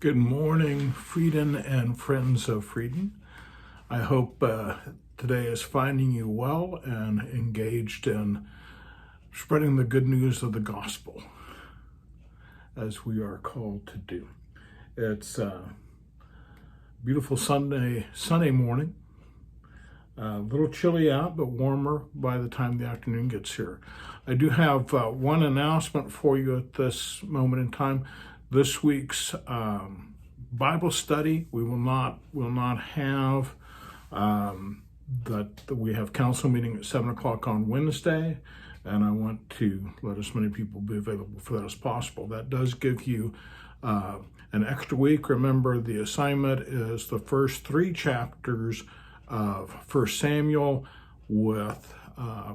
Good morning, Frieden and friends of Frieden. I hope today is finding you well and engaged in spreading the good news of the gospel, as we are called to do. It's a beautiful Sunday morning. A little chilly out, but warmer by the time the afternoon gets here. I do have one announcement for you at this moment in time. This week's Bible study, we will not have we have council meeting at 7 o'clock on Wednesday, and I want to let as many people be available for that as possible. That does give you an extra week. Remember, the assignment is the first 3 chapters of 1 Samuel, with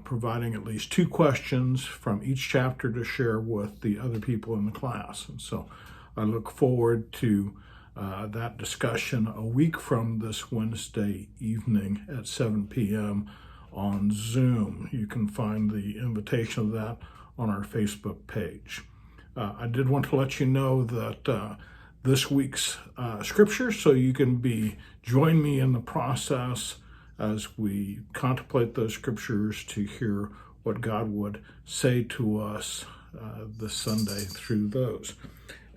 providing at least 2 questions from each chapter to share with the other people in the class. And so I look forward to that discussion a week from this Wednesday evening at 7 p.m. on Zoom. You can find the invitation of that on our Facebook page. I did want to let you know that this week's scripture, so you can join me in the process as we contemplate those scriptures to hear what God would say to us this Sunday through those.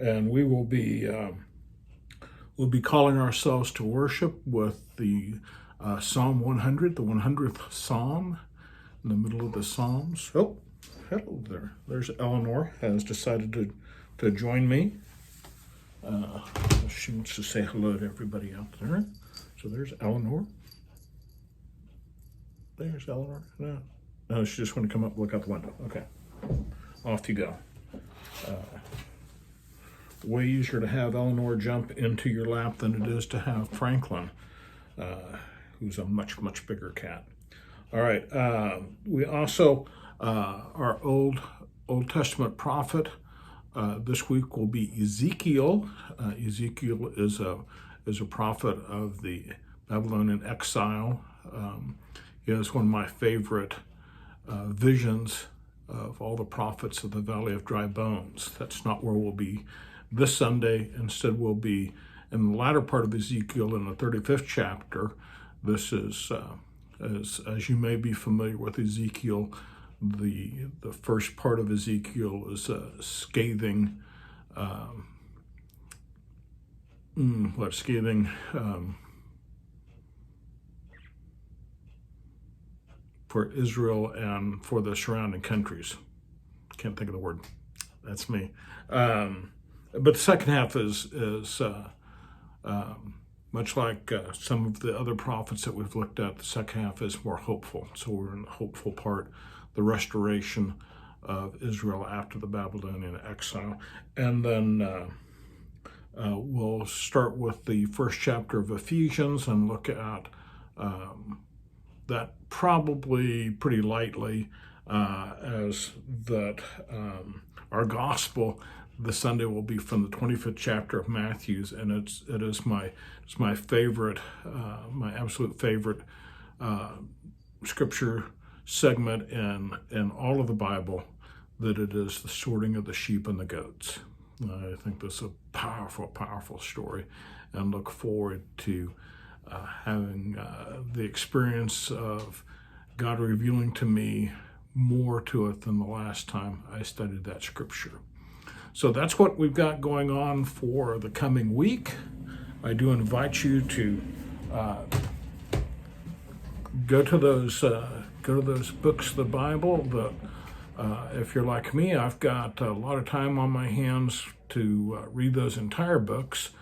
And we will be we'll be calling ourselves to worship with the Psalm 100, the 100th Psalm, in the middle of the Psalms. Oh, hello there. There's Eleanor, has decided to join me. She wants to say hello to everybody out there. So there's Eleanor. There's Eleanor. No, she just want to come up and look out the window. Okay. Off you go. Way easier to have Eleanor jump into your lap than it is to have Franklin, who's a much, much bigger cat. All right. We also, our Old Testament prophet this week will be Ezekiel. Ezekiel is a prophet of the Babylonian exile. He has one of my favorite visions of all the prophets of the Valley of Dry Bones. That's not where we'll be this Sunday. Instead, we'll be in the latter part of Ezekiel in the 35th chapter. This is, as you may be familiar with Ezekiel, the first part of Ezekiel is a scathing, for Israel and for the surrounding countries. Can't think of the word. That's me. But the second half is much like some of the other prophets that we've looked at. The second half is more hopeful. So we're in the hopeful part, the restoration of Israel after the Babylonian exile. And then we'll start with the first chapter of Ephesians and look at that probably pretty lightly, as that our gospel this Sunday will be from the 25th chapter of Matthew, and it is my favorite, my absolute favorite scripture segment in all of the Bible, that it is the sorting of the sheep and the goats. I think this is a powerful, powerful story, and look forward to having the experience of God revealing to me more to it than the last time I studied that scripture. So that's what we've got going on for the coming week. I do invite you to go to those books of the Bible. If you're like me, I've got a lot of time on my hands to read those entire books,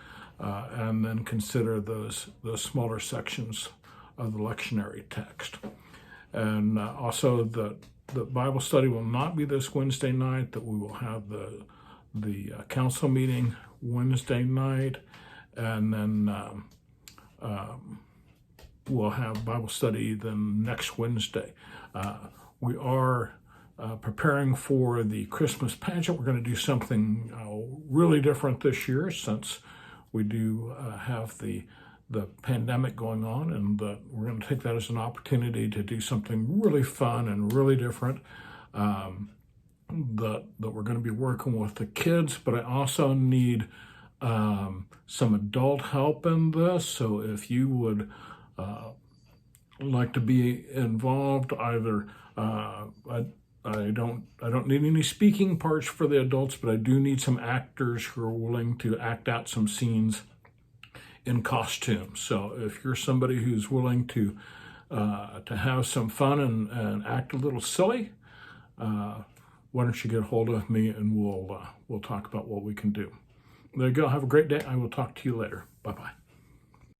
and then consider those smaller sections of the lectionary text. And also the Bible study will not be this Wednesday night, that we will have the council meeting Wednesday night, and then we'll have Bible study then next Wednesday. We are preparing for the Christmas pageant. We're going to do something really different this year, since we do have the pandemic going on, and we're going to take that as an opportunity to do something really fun and really different. That we're going to be working with the kids, but I also need some adult help in this. So if you would like to be involved, either I don't need any speaking parts for the adults, but I do need some actors who are willing to act out some scenes in costume. So if you're somebody who's willing to have some fun and act a little silly, why don't you get a hold of me, and we'll talk about what we can do. There you go. Have a great day. I will talk to you later. Bye-bye.